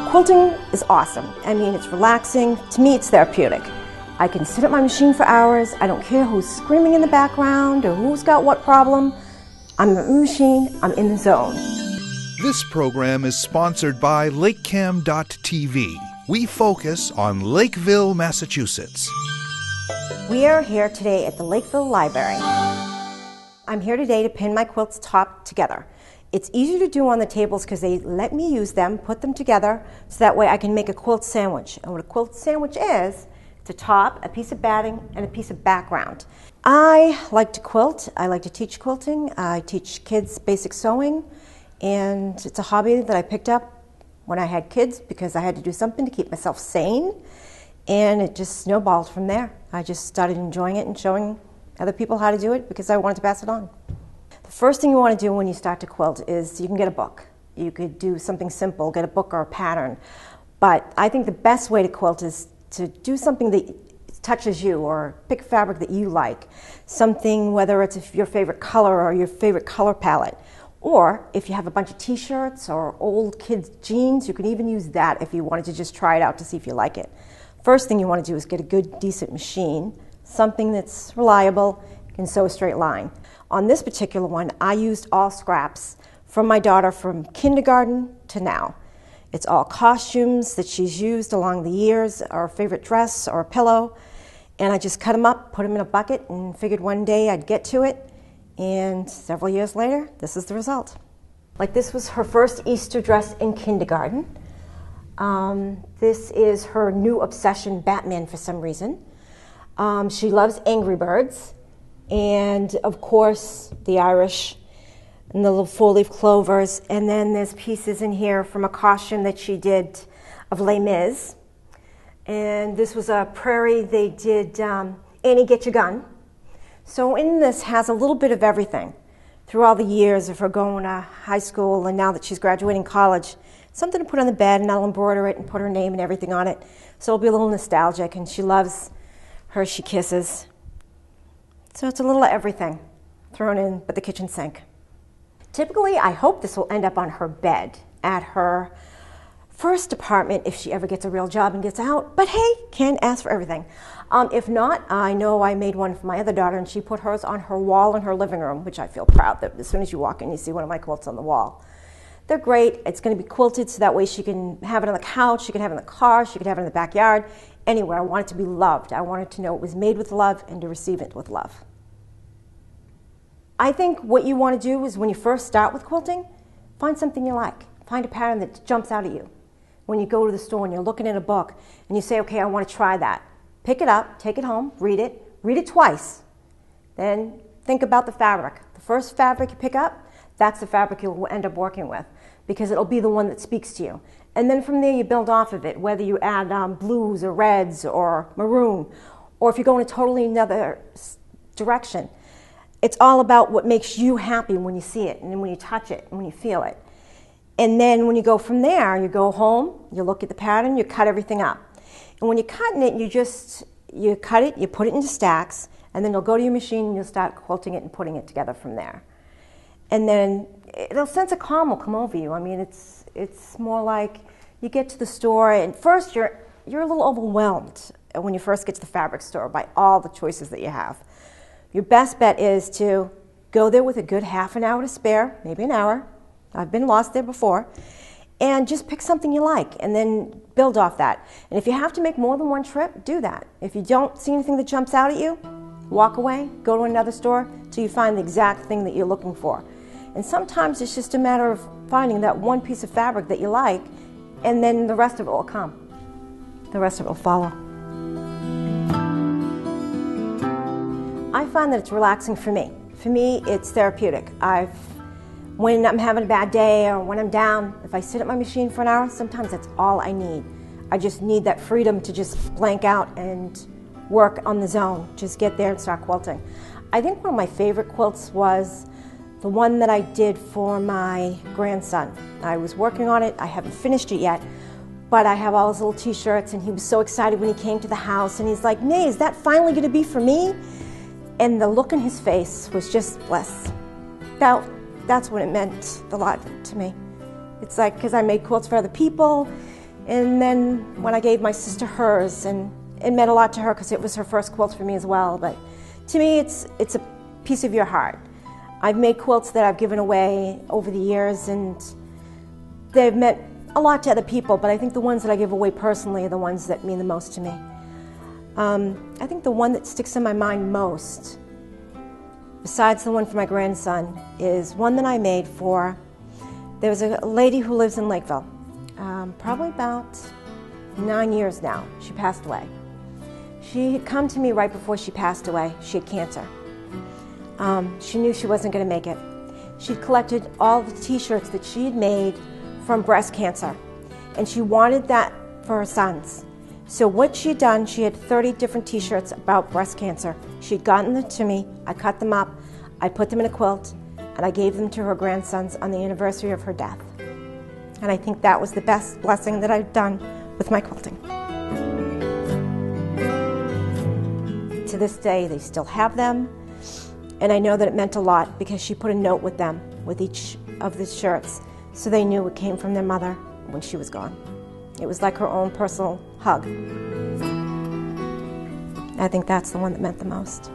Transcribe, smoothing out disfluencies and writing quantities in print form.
Quilting is awesome. I mean, it's relaxing. To me, it's therapeutic. I can sit at my machine for hours. I don't care who's screaming in the background or who's got what problem. I'm at my machine. I'm in the zone. This program is sponsored by LakeCAM.tv. We focus on Lakeville, Massachusetts. We are here today at the Lakeville Library. I'm here today to pin my quilts top together. It's easy to do on the tables because they let me use them, put them together, so that way I can make a quilt sandwich. And what a quilt sandwich is, it's a top, a piece of batting, and a piece of background. I like to quilt. I like to teach quilting. I teach kids basic sewing, and it's a hobby that I picked up when I had kids because I had to do something to keep myself sane, and it just snowballed from there. I just started enjoying it and showing other people how to do it because I wanted to pass it on. The first thing you want to do when you start to quilt is you can get a book. You could do something simple, get a book or a pattern. But I think the best way to quilt is to do something that touches you, or pick fabric that you like. Something, whether it's your favorite color or your favorite color palette. Or if you have a bunch of t-shirts or old kids' jeans, you can even use that if you wanted to just try it out to see if you like it. First thing you want to do is get a good, decent machine, something that's reliable, can sew a straight line. On this particular one, I used all scraps from my daughter from kindergarten to now. It's all costumes that she's used along the years, or a favorite dress or a pillow, and I just cut them up, put them in a bucket, and figured one day I'd get to it, and several years later, this is the result. Like, this was her first Easter dress in kindergarten. This is her new obsession, Batman, for some reason. She loves Angry Birds. And of course, the Irish and the little four-leaf clovers. And then there's pieces in here from a costume that she did of Les Mis. And this was a prairie. They did Annie, Get Your Gun. So in this has a little bit of everything through all the years of her going to high school, and now that she's graduating college. Something to put on the bed, and I'll embroider it and put her name and everything on it. So it'll be a little nostalgic, and she loves Hershey Kisses. So it's a little of everything thrown in but the kitchen sink. Typically, I hope this will end up on her bed at her first apartment if she ever gets a real job and gets out. But hey, can't ask for everything. If not, I know I made one for my other daughter, and she put hers on her wall in her living room, which I feel proud that as soon as you walk in, you see one of my quilts on the wall. They're great. It's going to be quilted so that way she can have it on the couch, she can have it in the car, she can have it in the backyard, anywhere. I want it to be loved. I want it to know it was made with love and to receive it with love. I think what you want to do is when you first start with quilting, find something you like. Find a pattern that jumps out at you. When you go to the store and you're looking at a book and you say, okay, I want to try that. Pick it up, take it home, read it twice. Then think about the fabric. The first fabric you pick up, that's the fabric you'll end up working with because it'll be the one that speaks to you. And then from there you build off of it, whether you add blues or reds or maroon, or if you go in a totally another direction. It's all about what makes you happy when you see it, and then when you touch it, and when you feel it. And then when you go from there, you go home, you look at the pattern, you cut everything up. And when you're cutting it, you cut it, you put it into stacks, and then you'll go to your machine and you'll start quilting it and putting it together from there. And then a sense of calm will come over you. I mean, it's more like you get to the store, and first you're a little overwhelmed when you first get to the fabric store by all the choices that you have. Your best bet is to go there with a good half an hour to spare, maybe an hour. I've been lost there before. And just pick something you like and then build off that. And if you have to make more than one trip, do that. If you don't see anything that jumps out at you, walk away, go to another store till you find the exact thing that you're looking for. And sometimes it's just a matter of finding that one piece of fabric that you like, and then the rest of it will come. The rest of it will follow. I find that it's relaxing for me. For me, it's therapeutic. When I'm having a bad day or when I'm down, if I sit at my machine for an hour, sometimes that's all I need. I just need that freedom to just blank out and work on the zone. Just get there and start quilting. I think one of my favorite quilts was the one that I did for my grandson. I was working on it. I haven't finished it yet, but I have all his little t-shirts, and he was so excited when he came to the house, and he's like, "Nay, is that finally going to be for me?" And the look in his face was just bliss. That's what it meant a lot to me. It's like, because I made quilts for other people, And then when I gave my sister hers, and it meant a lot to her because it was her first quilt for me as well, but to me it's a piece of your heart. I've made quilts that I've given away over the years, and they've meant a lot to other people, but I think the ones that I give away personally are the ones that mean the most to me. I think the one that sticks in my mind most, besides the one for my grandson, is one that I made for, there was a lady who lives in Lakeville, probably about 9 years now. She passed away. She had come to me right before she passed away. She had cancer. She knew she wasn't going to make it. She'd collected all the t-shirts that she had made from breast cancer, and she wanted that for her sons. So what she had done, she had 30 different t-shirts about breast cancer. She'd gotten them to me, I cut them up, I put them in a quilt, and I gave them to her grandsons on the anniversary of her death. And I think that was the best blessing that I've done with my quilting. To this day, they still have them, and I know that it meant a lot because she put a note with them, with each of the shirts, so they knew it came from their mother when she was gone. It was like her own personal hug. I think that's the one that meant the most.